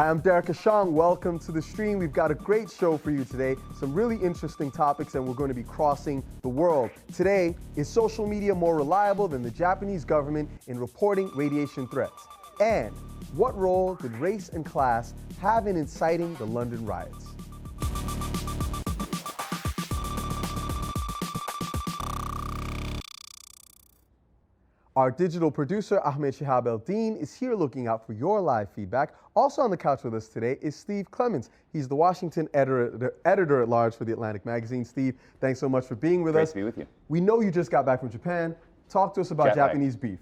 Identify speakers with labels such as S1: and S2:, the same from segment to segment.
S1: Hi, I'm Derek Ashong. Welcome to the stream. We've got a great show for you today. Some really interesting topics, and we're going to be crossing the world. Today, is social media more reliable than the Japanese government in reporting radiation threats? And what role did race and class have in inciting the London riots? Our digital producer, Ahmed Shihab El-Din, is here looking out for your live feedback. Also on the couch with us today is Steve Clements. He's the Washington editor-at-large for The Atlantic magazine. Steve, thanks so much for being with us.
S2: Great to be with you.
S1: We know you just got back from Japan. Talk to us about Japanese beef.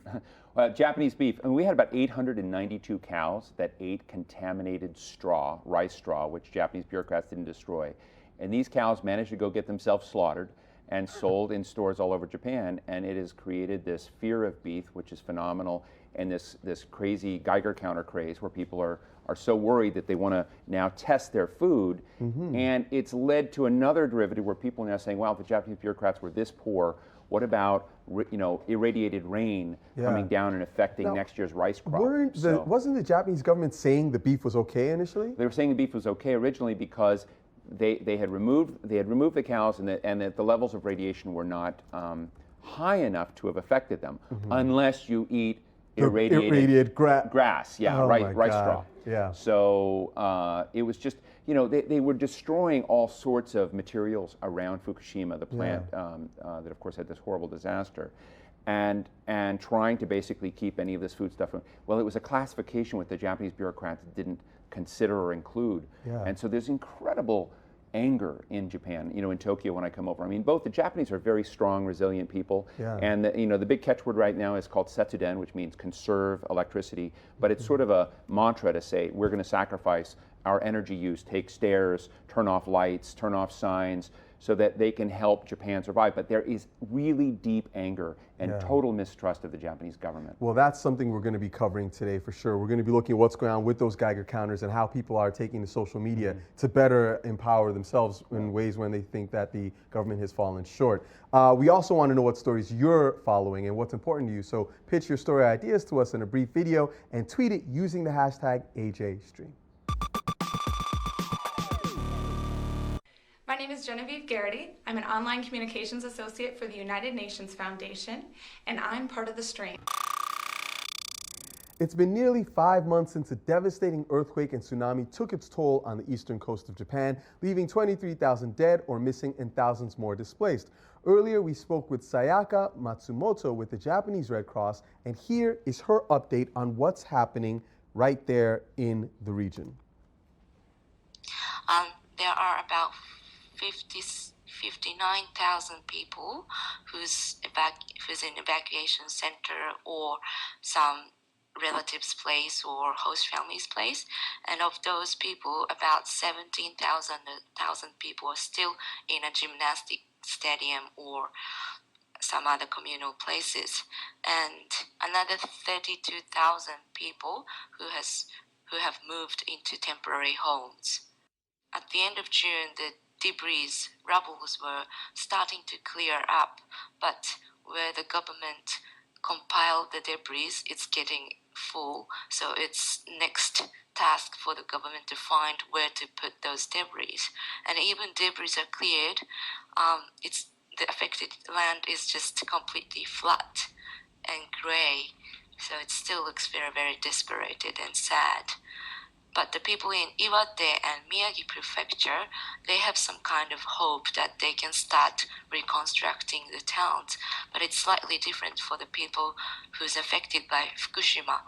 S2: Well, Japanese beef, and we had about 892 cows that ate contaminated straw, rice straw, which Japanese bureaucrats didn't destroy. And these cows managed to go get themselves slaughtered and sold in stores all over Japan, and it has created this fear of beef, which is phenomenal, and this crazy Geiger counter craze where people are so worried that they want to now test their food, and it's led to another derivative where people are now saying, wow, if the Japanese bureaucrats were this poor, what about irradiated rain coming down and affecting next year's rice crop?
S1: Wasn't the Japanese government saying the beef was okay initially?
S2: They were saying the beef was okay originally because they had removed the cows, and that the levels of radiation were not high enough to have affected them, unless you eat irradiated grass, rice straw.
S1: Yeah.
S2: So it was just, they were destroying all sorts of materials around Fukushima, the plant that of course had this horrible disaster, and trying to basically keep any of this food stuff. Well, it was a classification which the Japanese bureaucrats didn't consider or include, and so there's incredible anger in Japan. In Tokyo when I come over, I mean, both the Japanese are very strong, resilient people, and the big catchword right now is called setsuden, which means conserve electricity, but it's sort of a mantra to say we're going to sacrifice our energy use, take stairs, turn off lights, turn off signs, so that they can help Japan survive. But there is really deep anger and total mistrust of the Japanese government.
S1: Well, that's something we're going to be covering today for sure. We're going to be looking at what's going on with those Geiger counters and how people are taking to social media to better empower themselves in ways when they think that the government has fallen short. We also want to know what stories you're following and what's important to you. So pitch your story ideas to us in a brief video and tweet it using the hashtag AJStream.
S3: My name is Genevieve Garrity. I'm an online communications associate for the United Nations Foundation, and I'm part of the stream.
S1: It's been nearly 5 months since a devastating earthquake and tsunami took its toll on the eastern coast of Japan, leaving 23,000 dead or missing and thousands more displaced. Earlier, we spoke with Sayaka Matsumoto with the Japanese Red Cross, and here is her update on what's happening right there in the region.
S4: There are about 59,000 people who's in evacuation center or some relatives' place or host family's place, and of those people, about 17,000 people are still in a gymnastic stadium or some other communal places, and another 32,000 people who have moved into temporary homes. At the end of June, the debris, rubbles were starting to clear up, but where the government compiled the debris, it's getting full, so it's next task for the government to find where to put those debris. And even debris are cleared, the affected land is just completely flat and gray, so it still looks very, very dispirited and sad. But the people in Iwate and Miyagi Prefecture, they have some kind of hope that they can start reconstructing the towns. But it's slightly different for the people who's affected by Fukushima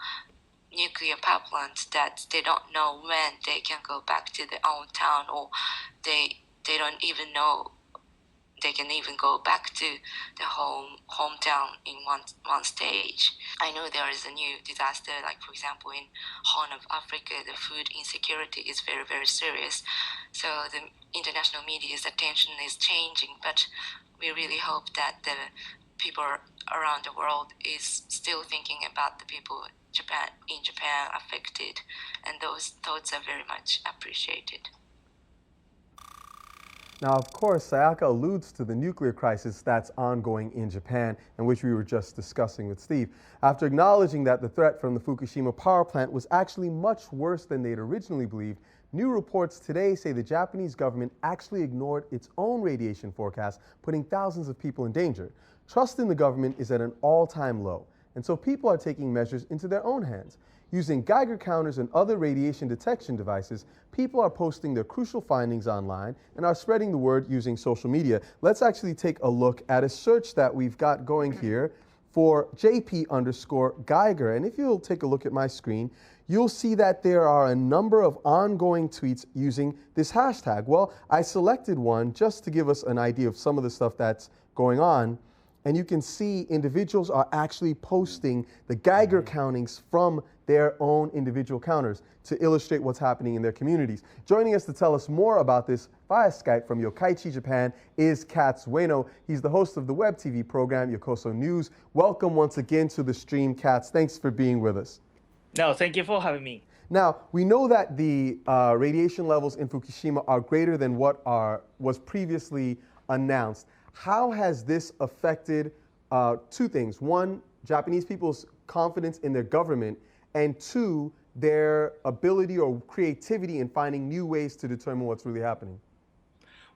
S4: nuclear power plant, that they don't know when they can go back to their own town, or they don't even know they can even go back to their hometown in one stage. I know there is a new disaster, like for example in Horn of Africa, the food insecurity is very, very serious. So the international media's attention is changing, but we really hope that the people around the world is still thinking about the people in Japan affected, and those thoughts are very much appreciated.
S1: Now, of course, Sayaka alludes to the nuclear crisis that's ongoing in Japan, and which we were just discussing with Steve. After acknowledging that the threat from the Fukushima power plant was actually much worse than they'd originally believed, new reports today say the Japanese government actually ignored its own radiation forecast, putting thousands of people in danger. Trust in the government is at an all-time low, and so people are taking measures into their own hands. Using Geiger counters and other radiation detection devices, people are posting their crucial findings online and are spreading the word using social media. Let's actually take a look at a search that we've got going here for JP_Geiger. And if you'll take a look at my screen, you'll see that there are a number of ongoing tweets using this hashtag. Well, I selected one just to give us an idea of some of the stuff that's going on. And you can see individuals are actually posting the Geiger countings from their own individual counters to illustrate what's happening in their communities. Joining us to tell us more about this via Skype from Yokkaichi, Japan is Katz Ueno. He's the host of the web TV program Yokoso News. Welcome once again to the stream, Katz. Thanks for being with us.
S5: No, thank you for having me.
S1: Now, we know that the radiation levels in Fukushima are greater than what was previously announced. How has this affected two things? One, Japanese people's confidence in their government, and two, their ability or creativity in finding new ways to determine what's really happening?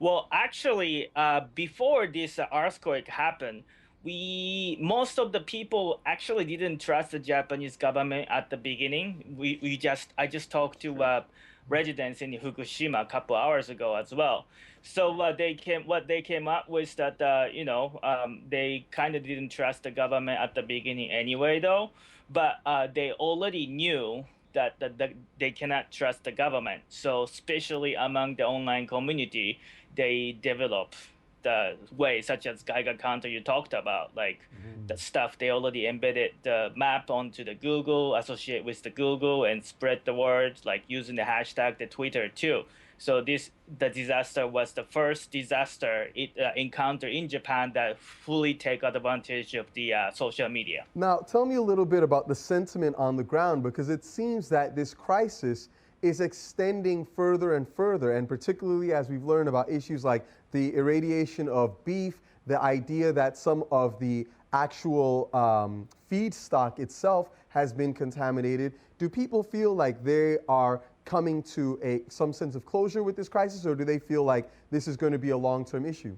S5: Well, actually, before this earthquake happened, most of the people actually didn't trust the Japanese government at the beginning. I just talked to residents in Fukushima a couple hours ago as well. So what they came up with that they kind of didn't trust the government at the beginning anyway, though. But they already knew that they cannot trust the government. So especially among the online community, they develop the way such as Geiger counter you talked about, like the stuff they already embedded the map onto the Google, associate with the Google, and spread the word, like using the hashtag, the Twitter too. So the disaster was the first disaster encounter in Japan that fully take advantage of the social media.
S1: Now, tell me a little bit about the sentiment on the ground, because it seems that this crisis is extending further and further, and particularly as we've learned about issues like the irradiation of beef, the idea that some of the actual feedstock itself has been contaminated. Do people feel like they are coming to some sense of closure with this crisis, or do they feel like this is going to be a long-term issue?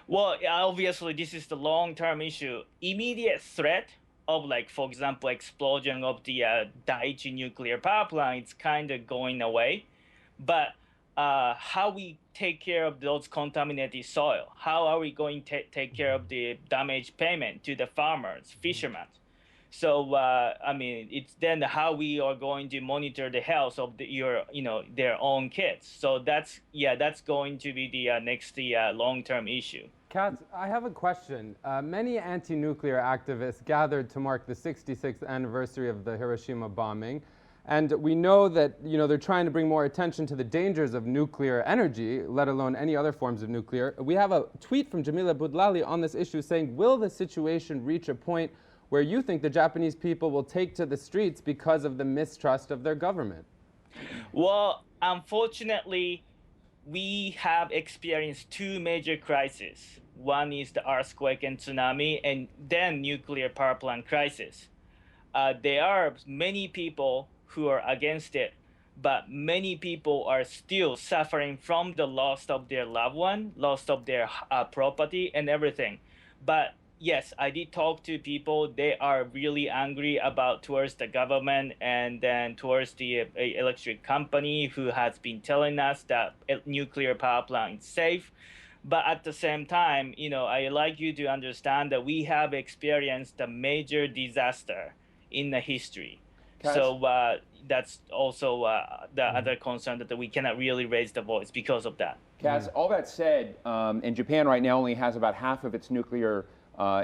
S5: Well, obviously, this is the long-term issue. Immediate threat of, like, for example, explosion of the Daiichi nuclear power plant, it's kind of going away. But how we take care of those contaminated soil? How are we going to take care of the damage payment to the farmers, fishermen? So it's then how we are going to monitor the health of their own kids. So that's going to be the next long-term issue.
S6: Katz, I have a question. Many anti-nuclear activists gathered to mark the 66th anniversary of the Hiroshima bombing. And we know that they're trying to bring more attention to the dangers of nuclear energy, let alone any other forms of nuclear. We have a tweet from Jamila Budlali on this issue saying, will the situation reach a point where you think the Japanese people will take to the streets because of the mistrust of their government?
S5: Well, unfortunately, we have experienced two major crises. One is the earthquake and tsunami, and then nuclear power plant crisis. There are many people who are against it, but many people are still suffering from the loss of their loved one, loss of their property and everything. But yes, I did talk to people. They are really angry towards the government and then towards the electric company who has been telling us that nuclear power plant is safe. But at the same time, I like you to understand that we have experienced a major disaster in the history. So that's also the other concern that we cannot really raise the voice because of that.
S2: Kaz, all that said, and Japan right now only has about half of its nuclear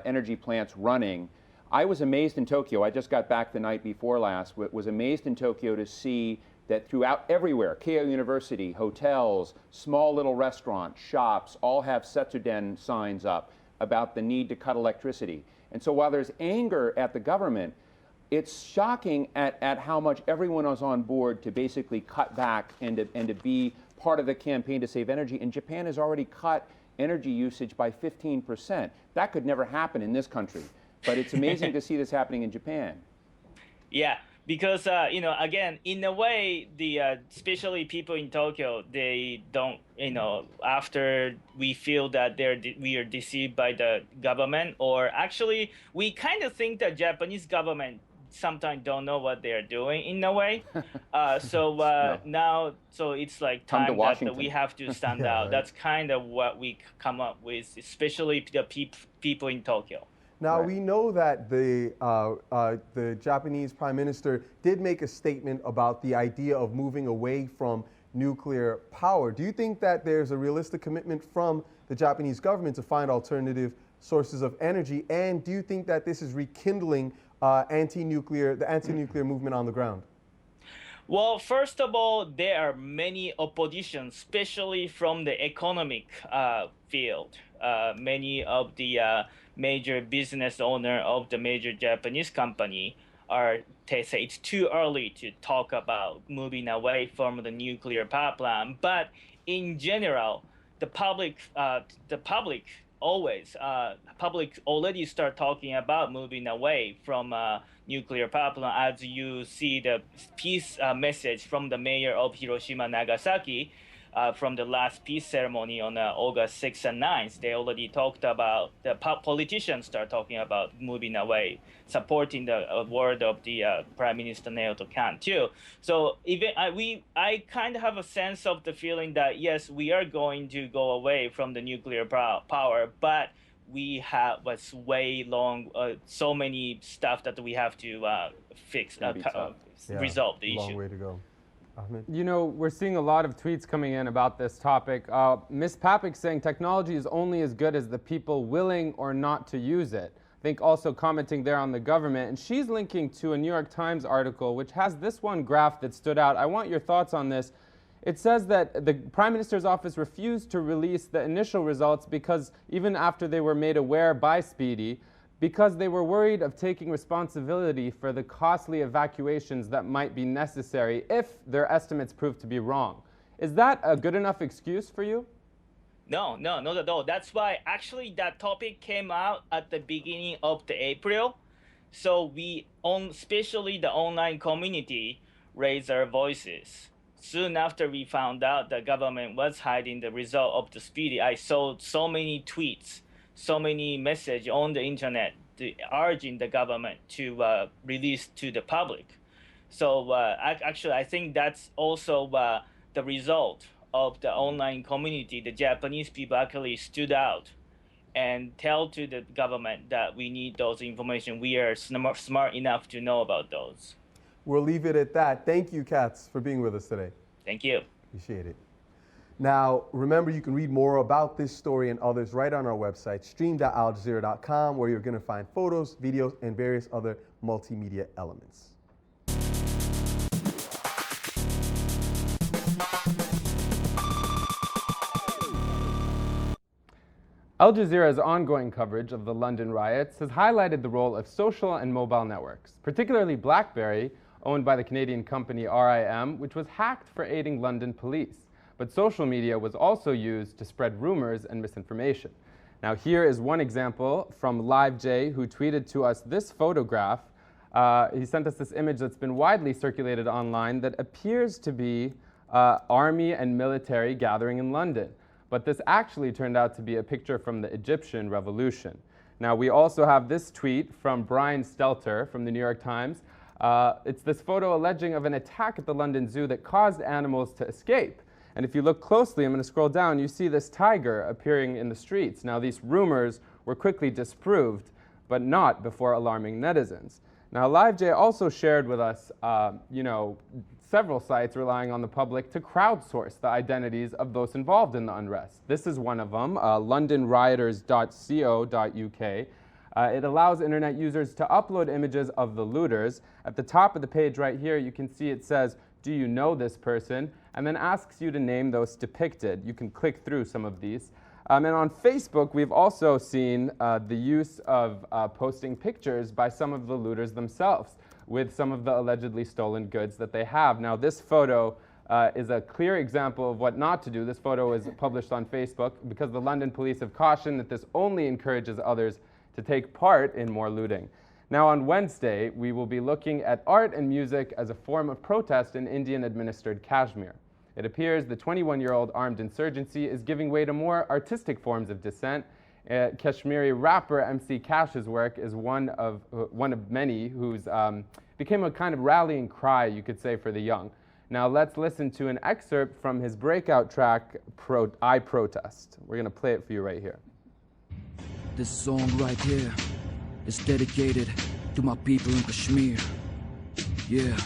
S2: energy plants running. I was amazed in Tokyo. I just got back the night before last. Was amazed in Tokyo to see that throughout everywhere, Keio University, hotels, small little restaurants, shops, all have Setsuden signs up about the need to cut electricity. And so while there's anger at the government, it's shocking at how much everyone was on board to basically cut back and to be part of the campaign to save energy. And Japan has already cut energy usage by 15%. That could never happen in this country. But it's amazing to see this happening in Japan.
S5: Yeah, because again, in a way, the especially people in Tokyo, they don't, after we feel that we are deceived by the government, or actually, we kind of think that Japanese government sometimes don't know what they are doing in a way. Now, so it's like time that we have to stand out. Right. That's kind of what we come up with, especially the people in Tokyo.
S1: Now, we know that the Japanese Prime Minister did make a statement about the idea of moving away from nuclear power. Do you think that there's a realistic commitment from the Japanese government to find alternative sources of energy? And do you think that this is rekindling the anti-nuclear movement on the ground?
S5: Well, first of all, there are many oppositions, especially from the economic field. Many of the major business owner of the major Japanese company they say it's too early to talk about moving away from the nuclear power plant. But in general, the public already start talking about moving away from nuclear power plant. As you see the peace message from the mayor of Hiroshima, Nagasaki, from the last peace ceremony on August 6th and 9th, they already talked about, the politicians start talking about moving away, supporting the word of the Prime Minister Naoto Kan too. So even I kind of have a sense of the feeling that yes, we are going to go away from the nuclear power, but we have way long, so many stuff that we have to fix, resolve the issue.
S1: Long way to go. Ahmed?
S6: We're seeing a lot of tweets coming in about this topic. Ms. Papik saying technology is only as good as the people willing or not to use it. I think also commenting there on the government. And she's linking to a New York Times article, which has this one graph that stood out. I want your thoughts on this. It says that the Prime Minister's office refused to release the initial results because even after they were made aware by Speedy, because they were worried of taking responsibility for the costly evacuations that might be necessary if their estimates prove to be wrong. Is that a good enough excuse for you?
S5: No, not at all. That's why actually that topic came out at the beginning of the April. So especially the online community, raised our voices. Soon after we found out the government was hiding the result of the Speedy, I saw so many tweets, so many messages on the internet urging the government to release to the public. So actually, I think that's also the result of the online community. The Japanese people actually stood out and tell to the government that we need those information. We are smart enough to know about those.
S1: We'll leave it at that. Thank you, Katz, for being with us today.
S5: Thank you.
S1: Appreciate it. Now, remember, you can read more about this story and others right on our website, stream.aljazeera.com, where you're going to find photos, videos, and various other multimedia elements.
S6: Al Jazeera's ongoing coverage of the London riots has highlighted the role of social and mobile networks, particularly BlackBerry, owned by the Canadian company RIM, which was hacked for aiding London police. But social media was also used to spread rumors and misinformation. Now here is one example from LiveJ, who tweeted to us this photograph. He sent us this image that's been widely circulated online that appears to be army and military gathering in London. But this actually turned out to be a picture from the Egyptian Revolution. Now we also have this tweet from Brian Stelter from the New York Times. It's this photo alleging of an attack at the London Zoo that caused animals to escape. And if you look closely, I'm going to scroll down, you see this tiger appearing in the streets. Now these rumors were quickly disproved, but not before alarming netizens. Now LiveJ also shared with us, several sites relying on the public to crowdsource the identities of those involved in the unrest. This is one of them, londonrioters.co.uk. It allows internet users to upload images of the looters. At the top of the page right here, you can see it says, "Do you know this person?" and then asks you to name those depicted. You can click through some of these. And on Facebook, we've also seen the use of posting pictures by some of the looters themselves. with some of the allegedly stolen goods that they have. Now, this photo is a clear example of what not to do. This photo was published on Facebook because the London police have cautioned that this only encourages others to take part in more looting. Now, on Wednesday, we will be looking at art and music as a form of protest in Indian-administered Kashmir. It appears the 21-year-old armed insurgency is giving way to more artistic forms of dissent. Kashmiri rapper MC Cash's work is one of many who's became a kind of rallying cry, you could say, for the young. Now let's listen to an excerpt from his breakout track, I Protest. We're going to play it for you right here.
S7: This song right here is dedicated to my people in Kashmir. Yeah.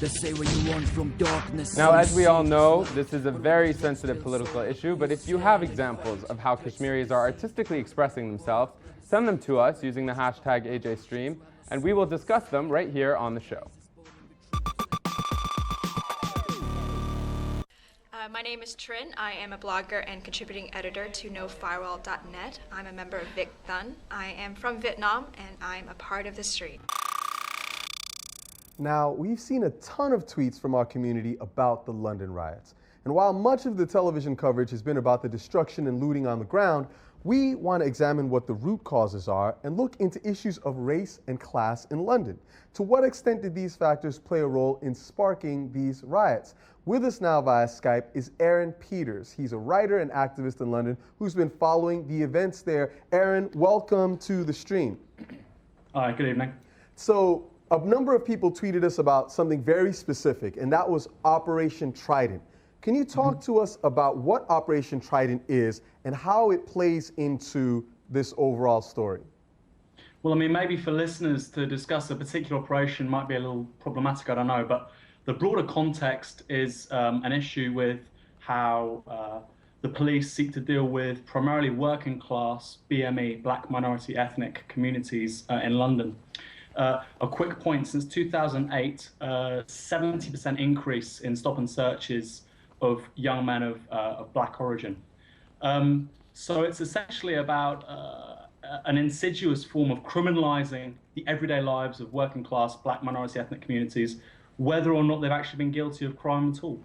S7: Let's say what you want from darkness.
S6: Now, as we all know, this is a very sensitive political issue, but if you have examples of how Kashmiris are artistically expressing themselves, send them to us using the hashtag AJStream, and we will discuss them right here on the show.
S8: My name is Trin. I am a blogger and contributing editor to NoFirewall.net. I'm a member of Vic Thun. I am from Vietnam, and I'm a part of the street.
S1: Now, we've seen a ton of tweets from our community about the London riots. And while much of the television coverage has been about the destruction and looting on the ground, we want to examine what the root causes are and look into issues of race and class in London. To what extent did these factors play a role in sparking these riots? With us now via Skype is Aaron Peters. He's a writer and activist in London who's been following the events there. Aaron, welcome to the stream.
S9: Hi, good evening.
S1: So, a number of people tweeted us about something very specific, and that was Operation Trident. Can you talk to us about what Operation Trident is and how it plays into this overall story?
S9: Well, I mean, maybe for listeners to discuss a particular operation might be a little problematic, I don't know, but the broader context is an issue with how the police seek to deal with primarily working class, BME, black minority ethnic communities in London. A quick point, since 2008, 70% increase in stop and searches of young men of black origin. So it's essentially about an insidious form of criminalizing the everyday lives of working class black minority ethnic communities, whether or not they've actually been guilty of crime at all.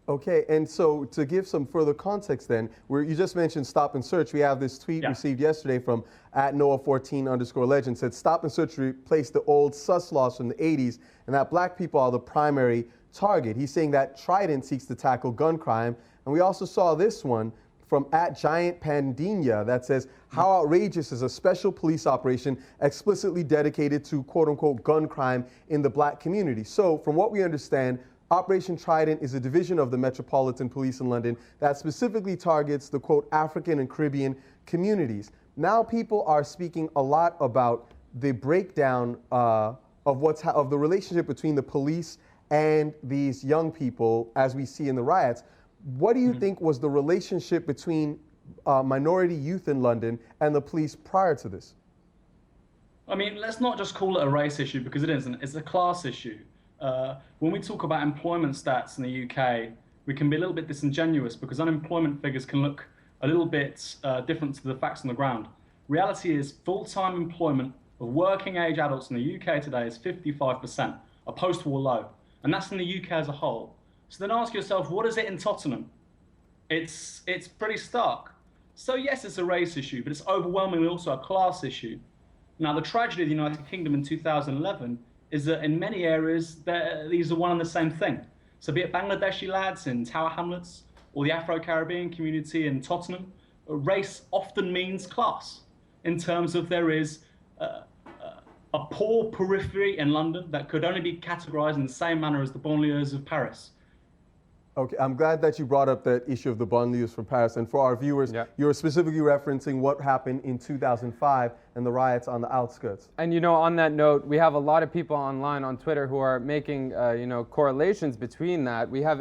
S1: Okay, and so to give some further context then, where you just mentioned stop and search, we have this tweet received yesterday from @Noah14_legend said stop and search replaced the old sus laws from the 80s and that black people are the primary target. He's saying that Trident seeks to tackle gun crime. And we also saw this one from @GiantPandina that says, how outrageous is a special police operation explicitly dedicated to quote unquote gun crime in the black community. So from what we understand, Operation Trident is a division of the Metropolitan Police in London that specifically targets the, quote, African and Caribbean communities. Now people are speaking a lot about the breakdown of the relationship between the police and these young people as we see in the riots. What do you think was the relationship between minority youth in London and the police prior to this?
S9: I mean, let's not just call it a race issue because it isn't. It's a class issue. When we talk about employment stats in the UK, we can be a little bit disingenuous because unemployment figures can look a little bit different to the facts on the ground. Reality is full-time employment of working age adults in the UK today is 55%, a post-war low. And that's in the UK as a whole. So then ask yourself, what is it in Tottenham? It's pretty stark. So yes, it's a race issue, but it's overwhelmingly also a class issue. Now, the tragedy of the United Kingdom in 2011 is that in many areas, these are one and the same thing. So be it Bangladeshi lads in Tower Hamlets or the Afro-Caribbean community in Tottenham, race often means class in terms of there is a poor periphery in London that could only be categorized in the same manner as the banlieues of Paris.
S1: Okay, I'm glad that you brought up that issue of the banlieues from Paris. And for our viewers, you're specifically referencing what happened in 2005 and the riots on the outskirts.
S6: And you know, on that note, we have a lot of people online on Twitter who are making correlations between that. We have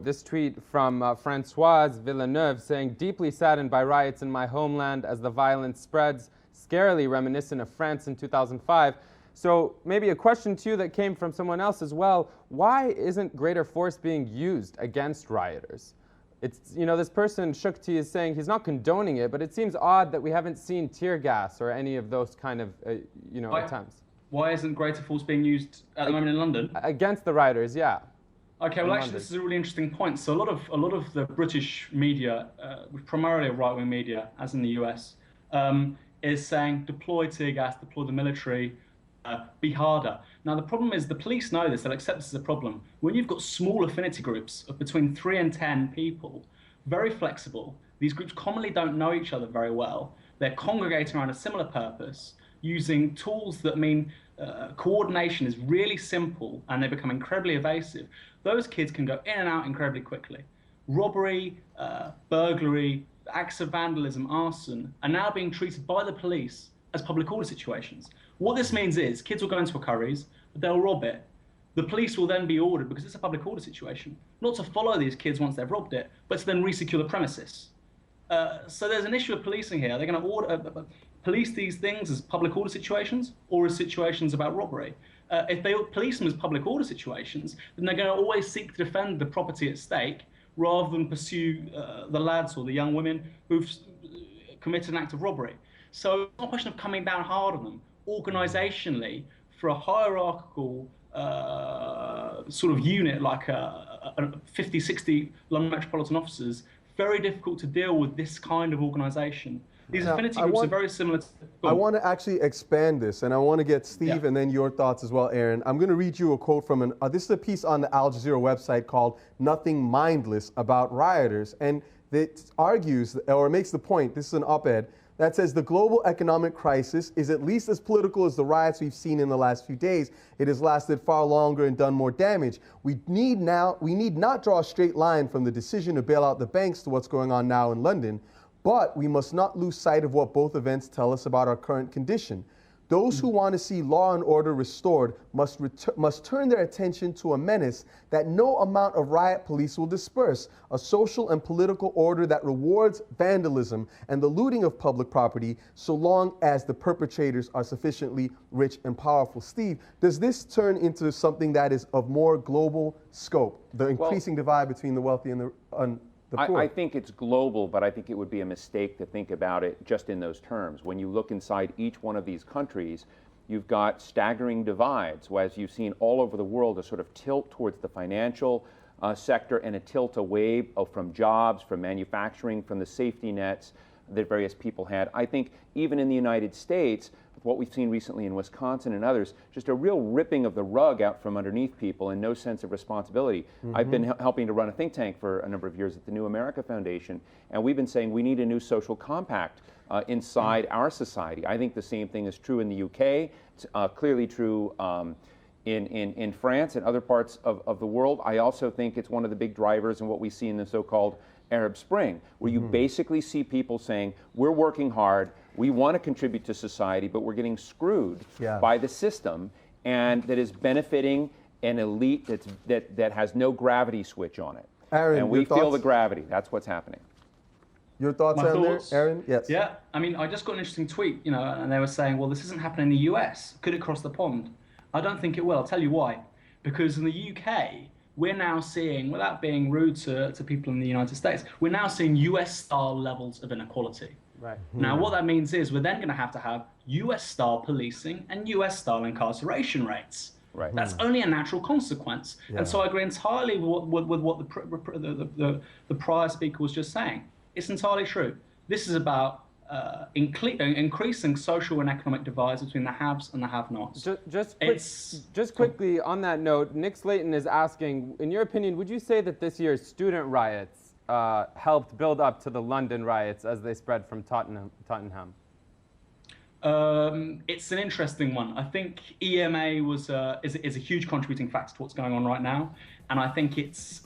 S6: this tweet from Françoise Villeneuve saying, deeply saddened by riots in my homeland as the violence spreads, scarily reminiscent of France in 2005. So maybe a question to you that came from someone else as well. Why isn't greater force being used against rioters? It's, this person, Shukti, is saying he's not condoning it, but it seems odd that we haven't seen tear gas or any of those kind of, attempts.
S9: Why isn't greater force being used at the moment in London?
S6: Against the rioters, yeah.
S9: Okay, well, actually, this is a really interesting point. So a lot of the British media, primarily right-wing media, as in the US, is saying deploy tear gas, deploy the military, be harder. Now, the problem is the police know this, they'll accept this as a problem. When you've got small affinity groups of between 3 and 10 people, very flexible, these groups commonly don't know each other very well. They're congregating around a similar purpose, using tools that mean coordination is really simple, and they become incredibly evasive. Those kids can go in and out incredibly quickly. Robbery, burglary, acts of vandalism, arson are now being treated by the police as public order situations. What this means is kids will go into a Curry's, they'll rob it. The police will then be ordered, because it's a public order situation, not to follow these kids once they've robbed it, but to then re-secure the premises. So there's an issue of policing here. They're going to police these things as public order situations or as situations about robbery. If they police them as public order situations, then they're going to always seek to defend the property at stake rather than pursue the lads or the young women who've committed an act of robbery. So it's not a question of coming down hard on them. Organisationally, for a hierarchical sort of unit like 50, 60 London Metropolitan officers, very difficult to deal with this kind of organisation. These affinity groups are very similar to...
S1: I want to actually expand this, and I want to get Steve and then your thoughts as well, Aaron. I'm going to read you a quote from this is a piece on the Al Jazeera website called Nothing Mindless about rioters, and it argues, or makes the point, this is an op-ed, that says the global economic crisis is at least as political as the riots we've seen in the last few days. It has lasted far longer and done more damage. We need not draw a straight line from the decision to bail out the banks to what's going on now in London, but we must not lose sight of what both events tell us about our current condition. Those who want to see law and order restored must turn their attention to a menace that no amount of riot police will disperse, a social and political order that rewards vandalism and the looting of public property so long as the perpetrators are sufficiently rich and powerful. Steve, does this turn into something that is of more global scope, the increasing divide between the wealthy and the poor?
S2: I think it's global, but I think it would be a mistake to think about it just in those terms. When you look inside each one of these countries, you've got staggering divides, as you've seen all over the world, a sort of tilt towards the financial sector and a tilt away from jobs, from manufacturing, from the safety nets that various people had. I think even in the United States, what we've seen recently in Wisconsin and others, just a real ripping of the rug out from underneath people and no sense of responsibility. I've been helping to run a think tank for a number of years at the New America Foundation, and we've been saying we need a new social compact inside our society. I think the same thing is true in the UK, it's clearly true in France and other parts of the world. I also think it's one of the big drivers in what we see in the so-called Arab Spring, where you basically see people saying, we're working hard, we want to contribute to society, but we're getting screwed by the system, and that is benefiting an elite that has no gravity switch on it.
S1: Aaron,
S2: and we feel the gravity. That's what's happening.
S1: Your thoughts on there, Aaron? Yes.
S9: Yeah, I mean, I just got an interesting tweet, and they were saying, well, this isn't happening in the US. Could it cross the pond? I don't think it will. I'll tell you why. Because in the UK, we're now seeing, without being rude to people in the United States, we're now seeing US-style levels of inequality.
S6: Right.
S9: Now, what that means is we're then going to have US-style policing and US-style incarceration rates.
S2: Right.
S9: That's only a natural consequence. And so I agree entirely with what the prior speaker was just saying. It's entirely true. This is about increasing social and economic divides between the haves and the have-nots.
S6: Just quickly on that note, Nick Slayton is asking, in your opinion, would you say that this year's student riots helped build up to the London riots as they spread from Tottenham?
S9: It's an interesting one. I think EMA is a huge contributing factor to what's going on right now, and I think it's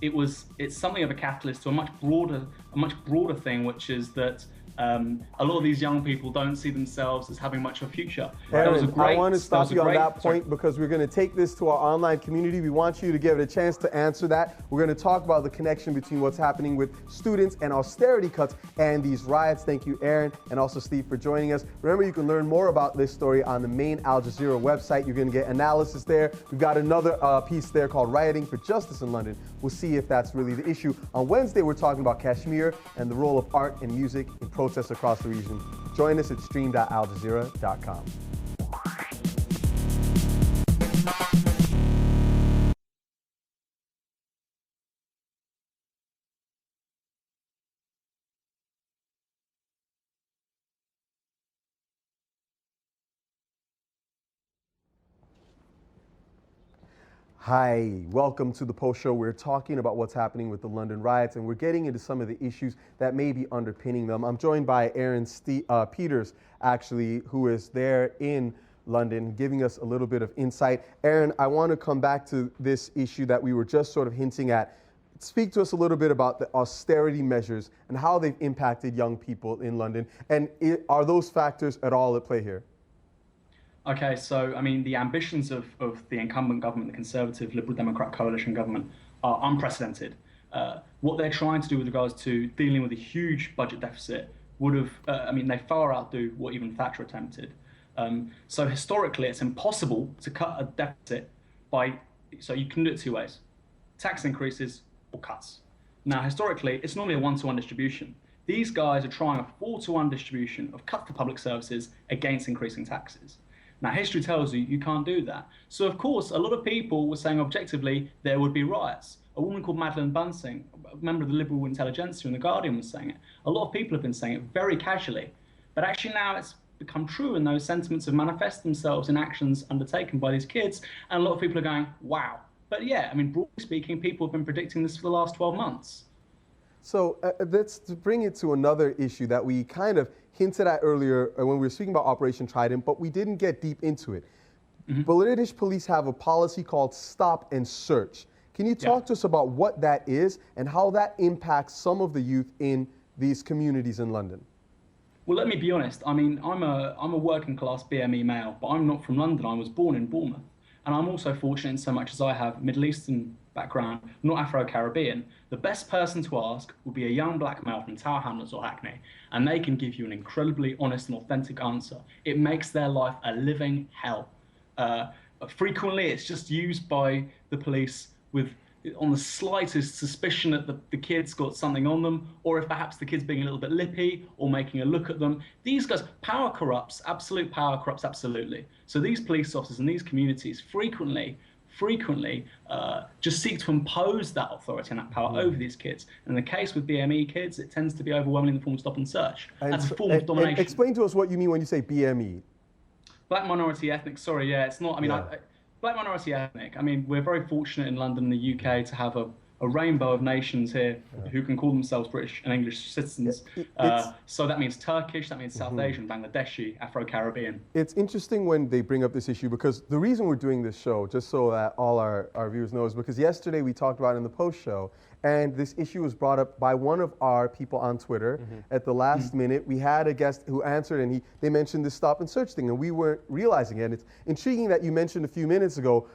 S9: something of a catalyst to a much broader thing, which is that a lot of these young people don't see themselves as having much of a future.
S1: Aaron, I want to stop you on that point because we're going to take this to our online community. We want you to give it a chance to answer that. We're going to talk about the connection between what's happening with students and austerity cuts and these riots. Thank you, Aaron, and also Steve for joining us. Remember, you can learn more about this story on the main Al Jazeera website. You're going to get analysis there. We've got another piece there called Rioting for Justice in London. We'll see if that's really the issue. On Wednesday, we're talking about Kashmir and the role of art and music in protests across the region. Join us at stream.aljazeera.com. Hi, welcome to the Post Show. We're talking about what's happening with the London riots, and we're getting into some of the issues that may be underpinning them. I'm joined by Aaron Peters, actually, who is there in London, giving us a little bit of insight. Aaron, I want to come back to this issue that we were just sort of hinting at. Speak to us a little bit about the austerity measures and how they've impacted young people in London, and are those factors at all at play here?
S9: Okay, so I mean, the ambitions of the incumbent government, the Conservative Liberal Democrat coalition government, are unprecedented. What they're trying to do with regards to dealing with a huge budget deficit would have, I mean, they far outdo what even Thatcher attempted. So historically, it's impossible to cut a deficit so you can do it two ways: tax increases or cuts. Now, historically, it's normally a 1-to-1 distribution. These guys are trying a 4-to-1 distribution of cuts to public services against increasing taxes. Now, history tells you you can't do that. So, of course, a lot of people were saying objectively there would be riots. A woman called Madeleine Bunting, a member of the Liberal Intelligentsia in The Guardian, was saying it. A lot of people have been saying it very casually. But actually now it's become true, and those sentiments have manifested themselves in actions undertaken by these kids. And a lot of people are going, wow. But yeah, I mean, broadly speaking, people have been predicting this for the last 12 months. So
S1: let's bring it to another issue that we kind of hinted at earlier when we were speaking about Operation Trident, but we didn't get deep into it. British police have a policy called Stop and Search. Can you talk to us about what that is and how that impacts some of the youth in these communities in London?
S9: Well, let me be honest. I mean, I'm a working class BME male, but I'm not from London. I was born in Bournemouth. And I'm also fortunate in so much as I have Middle Eastern background, not Afro-Caribbean. The best person to ask would be a young black male from Tower Hamlets or Hackney, and they can give you an incredibly honest and authentic answer. It makes their life a living hell. Frequently, it's just used by the police on the slightest suspicion that the kid's got something on them, or if perhaps the kid's being a little bit lippy or making a look at them. These guys, power corrupts, absolute power corrupts absolutely. So these police officers in these communities frequently just seek to impose that authority and that power over these kids. And in the case with BME kids, it tends to be overwhelmingly in the form of stop and search. That's a form of domination.
S1: Explain to us what you mean when you say BME.
S9: Black minority ethnic, sorry, yeah, it's not, I mean, black minority ethnic. I mean, we're very fortunate in London, the UK, to have a rainbow of nations here who can call themselves British and English citizens. So that means Turkish, that means South Asian, Bangladeshi, Afro-Caribbean.
S1: It's interesting when they bring up this issue, because the reason we're doing this show, just so that all our viewers know, is because yesterday we talked about it in the Post Show, and this issue was brought up by one of our people on Twitter at the last minute. We had a guest who answered, and they mentioned this stop and search thing, and we weren't realizing it. And it's intriguing that you mentioned a few minutes ago,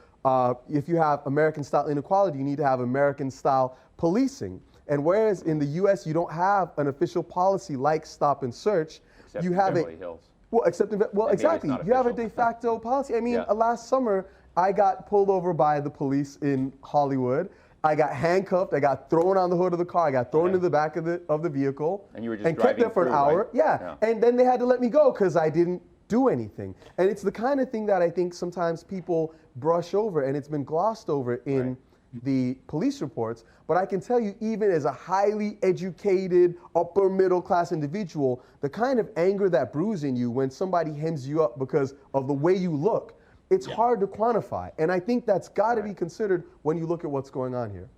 S1: if you have American-style inequality, you need to have American-style policing. And whereas in the U.S. you don't have an official policy like stop and search,
S2: Except
S1: you have
S2: Beverly Hills.
S1: Well, exactly. You have a de facto policy. I mean, last summer I got pulled over by the police in Hollywood. I got handcuffed. I got thrown on the hood of the car. I got thrown into the back of the vehicle.
S2: And you were just
S1: and kept there for an hour.
S2: Right?
S1: And then they had to let me go because I didn't do anything. And it's the kind of thing that I think sometimes people brush over, and it's been glossed over in the police reports. But I can tell you, even as a highly educated, upper middle class individual, the kind of anger that brews in you when somebody hems you up because of the way you look, it's hard to quantify. And I think that's got to be considered when you look at what's going on here.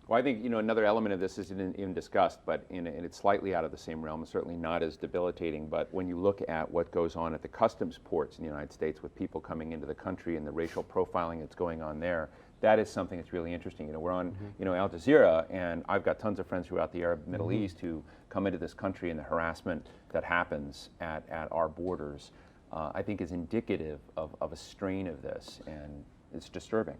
S2: Well, I think another element of this isn't even discussed, but and it's slightly out of the same realm, and certainly not as debilitating. But when you look at what goes on at the customs ports in the United States with people coming into the country and the racial profiling that's going on there, that is something that's really interesting. We're on Al Jazeera, and I've got tons of friends throughout the Arab Middle East who come into this country, and the harassment that happens at our borders, I think, is indicative of a strain of this, and it's disturbing.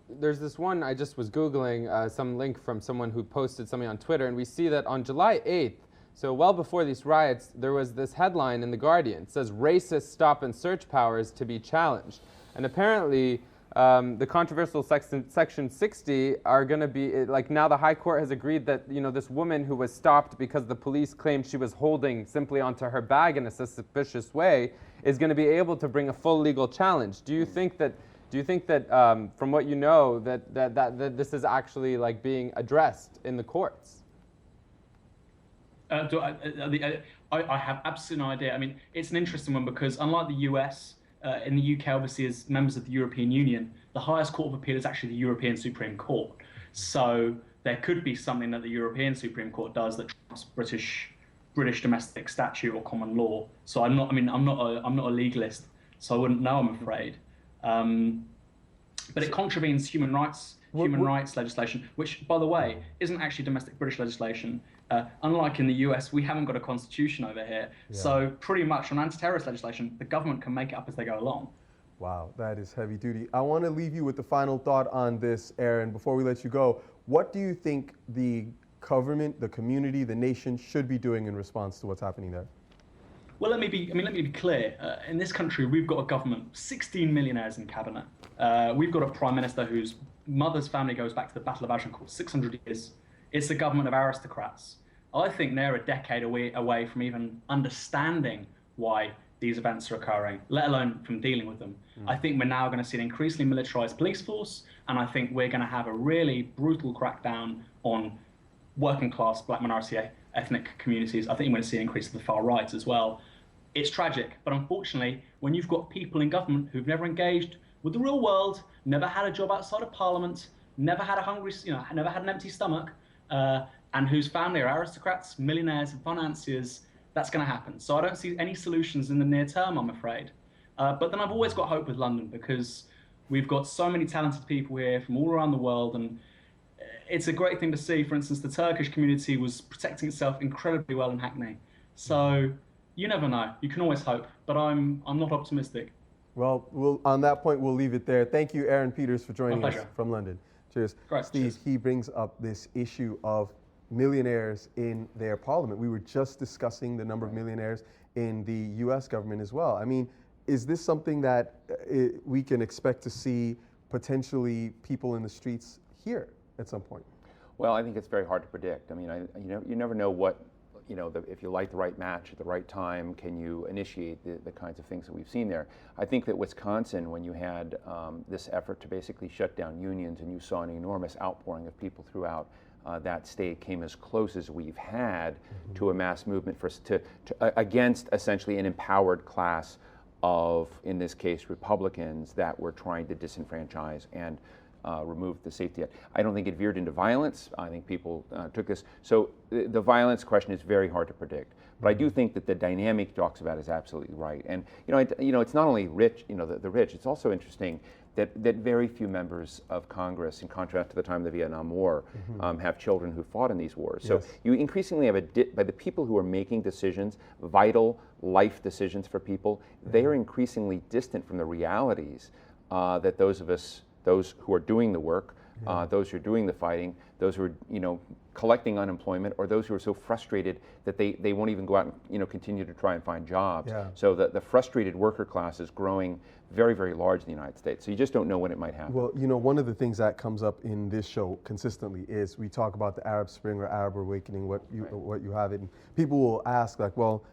S6: There's this one, I just was Googling some link from someone who posted something on Twitter, and we see that on July 8th, so well before these riots, there was this headline in The Guardian. It says, "Racist stop and search powers to be challenged." And apparently, the controversial Section 60 are going to be, now the High Court has agreed that, this woman who was stopped because the police claimed she was holding simply onto her bag in a suspicious way is going to be able to bring a full legal challenge. Do you think that from what you know, that this is actually being addressed in the courts?
S9: I have absolutely no idea. I mean, it's an interesting one because unlike the US, in the UK, obviously, as members of the European Union, the highest court of appeal is actually the European Supreme Court. So there could be something that the European Supreme Court does that trumps British domestic statute or common law. So I'm not a legalist, so I wouldn't know, I'm afraid. But it contravenes human rights legislation, which, by the way, isn't actually domestic British legislation. Unlike in the US, we haven't got a constitution over here. Yeah. So pretty much on anti-terrorist legislation, the government can make it up as they go along.
S1: Wow, that is heavy duty. I want to leave you with the final thought on this, Aaron. Before we let you go, what do you think the government, the community, the nation should be doing in response to what's happening there?
S9: Well, let me be clear. In this country, we've got a government, 16 millionaires in cabinet. We've got a prime minister whose mother's family goes back to the Battle of Agincourt, 600 years. It's a government of aristocrats. I think they're a decade away from even understanding why these events are occurring, let alone from dealing with them. I think we're now going to see an increasingly militarized police force, and I think we're going to have a really brutal crackdown on working class black minority ethnic communities. I think we're going to see an increase of the far right as well. It's tragic, but unfortunately, when you've got people in government who've never engaged with the real world, never had a job outside of parliament, never had never had an empty stomach, and whose family are aristocrats, millionaires, and financiers, that's going to happen. So I don't see any solutions in the near term, I'm afraid. But then I've always got hope with London, because we've got so many talented people here from all around the world, and it's a great thing to see. For instance, the Turkish community was protecting itself incredibly well in Hackney. So you never know. You can always hope, but I'm not optimistic.
S1: Well, on that point, we'll leave it there. Thank you, Aaron Peters, for joining us from London. Cheers.
S9: Great,
S1: Steve,
S9: cheers.
S1: He brings up this issue of millionaires in their parliament. We were just discussing the number of millionaires in the U.S. government as well. I mean, is this something that we can expect to see potentially people in the streets here at some point?
S2: Well, I think it's very hard to predict. I mean, you never know what, if you light the right match at the right time, can you initiate the kinds of things that we've seen there. I think that Wisconsin, when you had this effort to basically shut down unions, and you saw an enormous outpouring of people throughout that state, came as close as we've had to a mass movement against essentially an empowered class of, in this case, Republicans that were trying to disenfranchise and remove the safety net. I don't think it veered into violence. I think people took this. So the violence question is very hard to predict. But I do think that the dynamic he talks about is absolutely right. And it's not only rich, the rich. It's also interesting that very few members of Congress, in contrast to the time of the Vietnam War, have children who fought in these wars. So you increasingly have by the people who are making decisions, vital life decisions for people, they are increasingly distant from the realities that those who are doing the work, those who are doing the fighting, those who are collecting unemployment, or those who are so frustrated that they won't even go out and continue to try and find jobs. So the frustrated worker class is growing very, very large in the United States. So you just don't know when it might happen.
S1: Well, one of the things that comes up in this show consistently is we talk about the Arab Spring or Arab Awakening, what you have it, and people will ask like, well,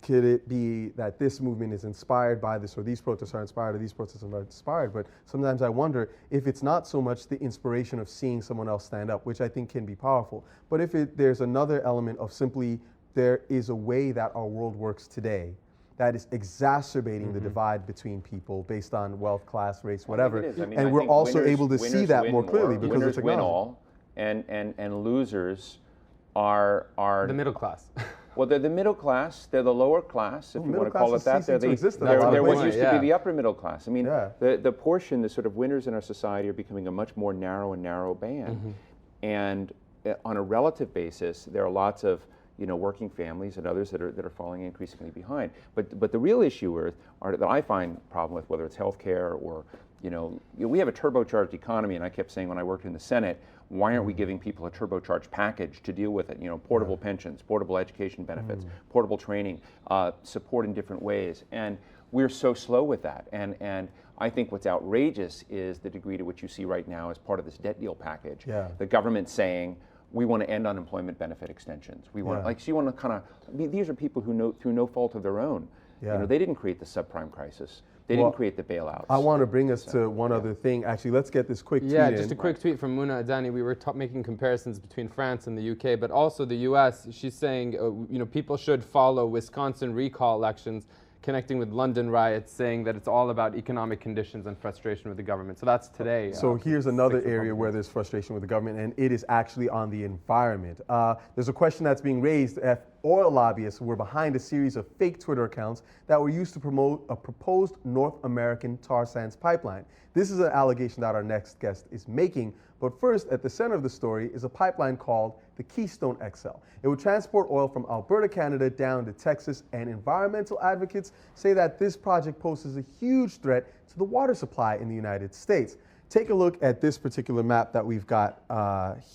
S1: could it be that this movement is inspired by this, or these protests are inspired, or these protests are inspired? But sometimes I wonder if it's not so much the inspiration of seeing someone else stand up, which I think can be powerful, but if there's another element of simply there is a way that our world works today that is exacerbating the divide between people based on wealth, class, race, whatever. And we're also able to see that more clearly because of technology.
S2: Winners win all, and losers are
S6: the middle class.
S2: Well, they're the middle class. They're the lower class, if you want to call it that. They're what used to be the upper middle class. I mean, the sort of winners in our society are becoming a much more narrow and narrow band. And on a relative basis, there are lots of working families and others that are falling increasingly behind. But the real issue that I find a problem with, whether it's healthcare or we have a turbocharged economy, and I kept saying when I worked in the Senate, why aren't we giving people a turbocharged package to deal with it? Portable pensions, portable education benefits, portable training, support in different ways. And we're so slow with that. And I think what's outrageous is the degree to which you see right now as part of this debt deal package, the government saying, we want to end unemployment benefit extensions. We want these are people who through no fault of their own, they didn't create the subprime crisis. They didn't create the bailouts.
S1: I want to bring us to one other thing. Actually, let's get this quick tweet in.
S6: Just a quick tweet from Muna Adani. We were making comparisons between France and the UK, but also the US. She's saying, people should follow Wisconsin recall elections, connecting with London riots, saying that it's all about economic conditions and frustration with the government. So that's today.
S1: So here's another area where there's frustration with the government, and it is actually on the environment. There's a question that's being raised if oil lobbyists were behind a series of fake Twitter accounts that were used to promote a proposed North American tar sands pipeline. This is an allegation that our next guest is making. But first, at the center of the story is a pipeline called the Keystone XL. It would transport oil from Alberta, Canada, down to Texas, and environmental advocates say that this project poses a huge threat to the water supply in the United States. Take a look at this particular map that we've got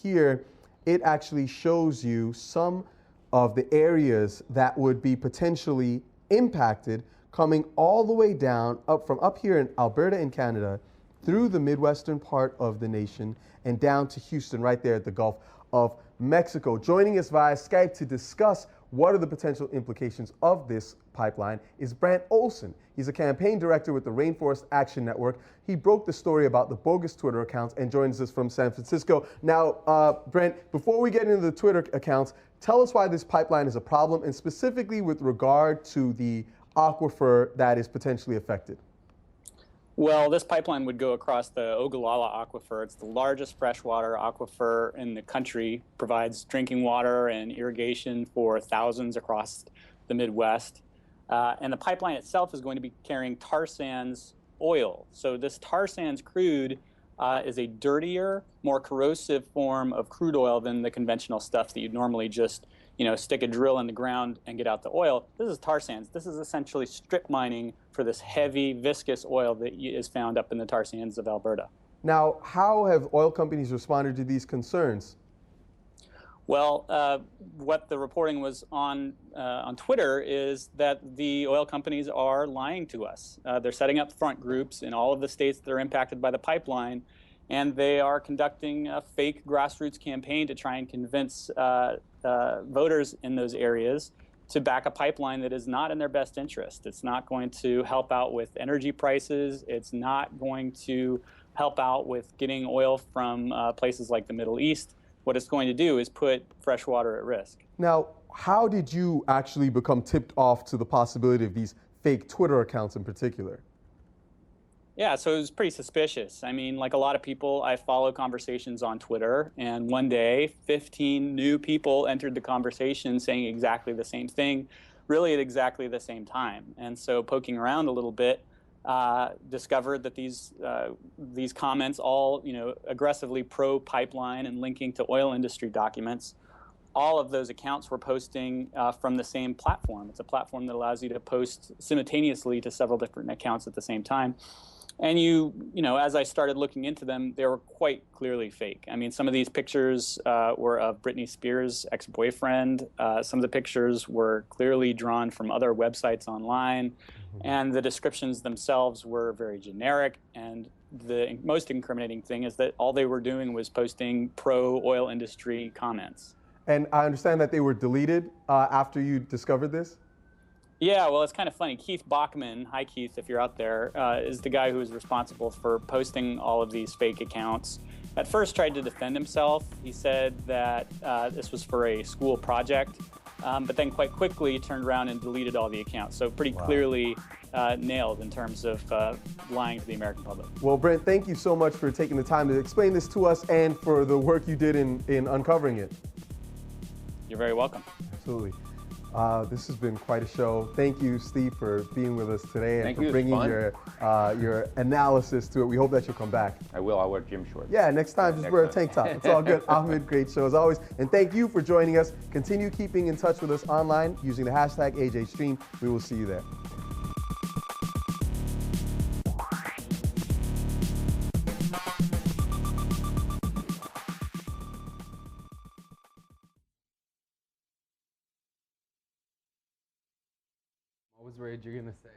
S1: here. It actually shows you some of the areas that would be potentially impacted, coming all the way down from up here in Alberta in Canada through the Midwestern part of the nation and down to Houston right there at the Gulf of Mexico. Joining us via Skype to discuss what are the potential implications of this pipeline is Brant Olson. He's a campaign director with the Rainforest Action Network. He broke the story about the bogus Twitter accounts and joins us from San Francisco. Now, Brent, before we get into the Twitter accounts, tell us why this pipeline is a problem, and specifically with regard to the aquifer that is potentially affected.
S10: Well, this pipeline would go across the Ogallala Aquifer. It's the largest freshwater aquifer in the country, provides drinking water and irrigation for thousands across the Midwest. And the pipeline itself is going to be carrying tar sands oil. So this tar sands crude is a dirtier, more corrosive form of crude oil than the conventional stuff that you'd normally just stick a drill in the ground and get out the oil. This is tar sands. This is essentially strip mining for this heavy, viscous oil that is found up in the tar sands of Alberta.
S1: Now, how have oil companies responded to these concerns?
S10: Well, what the reporting was on Twitter is that the oil companies are lying to us. They're setting up front groups in all of the states that are impacted by the pipeline, and they are conducting a fake grassroots campaign to try and convince voters in those areas to back a pipeline that is not in their best interest. It's not going to help out with energy prices. It's not going to help out with getting oil from places like the Middle East. What it's going to do is put fresh water at risk.
S1: Now, how did you actually become tipped off to the possibility of these fake Twitter accounts in particular?
S10: Yeah, so it was pretty suspicious. I mean, like a lot of people, I follow conversations on Twitter, and one day, 15 new people entered the conversation saying exactly the same thing, really at exactly the same time. And so poking around a little bit, discovered that these comments, all aggressively pro-pipeline and linking to oil industry documents, all of those accounts were posting from the same platform. It's a platform that allows you to post simultaneously to several different accounts at the same time. And as I started looking into them, they were quite clearly fake. I mean, some of these pictures were of Britney Spears' ex-boyfriend. Some of the pictures were clearly drawn from other websites online. And the descriptions themselves were very generic. And the most incriminating thing is that all they were doing was posting pro-oil industry comments.
S1: And I understand that they were deleted after you discovered this?
S10: Yeah, well, it's kind of funny. Keith Bachman, hi Keith, if you're out there, is the guy who is responsible for posting all of these fake accounts. At first tried to defend himself. He said that this was for a school project, but then quite quickly turned around and deleted all the accounts. So pretty clearly nailed in terms of lying to the American public.
S1: Well, Brent, thank you so much for taking the time to explain this to us and for the work you did in uncovering it.
S10: You're very welcome.
S1: Absolutely. This has been quite a show. Thank you, Steve, for being with us today and for bringing your analysis to it. We hope that you'll come back.
S2: I will. I'll wear gym shorts.
S1: Yeah, next time, just wear a tank top. It's all good. Ahmed, great show as always. And thank you for joining us. Continue keeping in touch with us online using the hashtag AJStream. We will see you there.
S6: I was worried you're going to say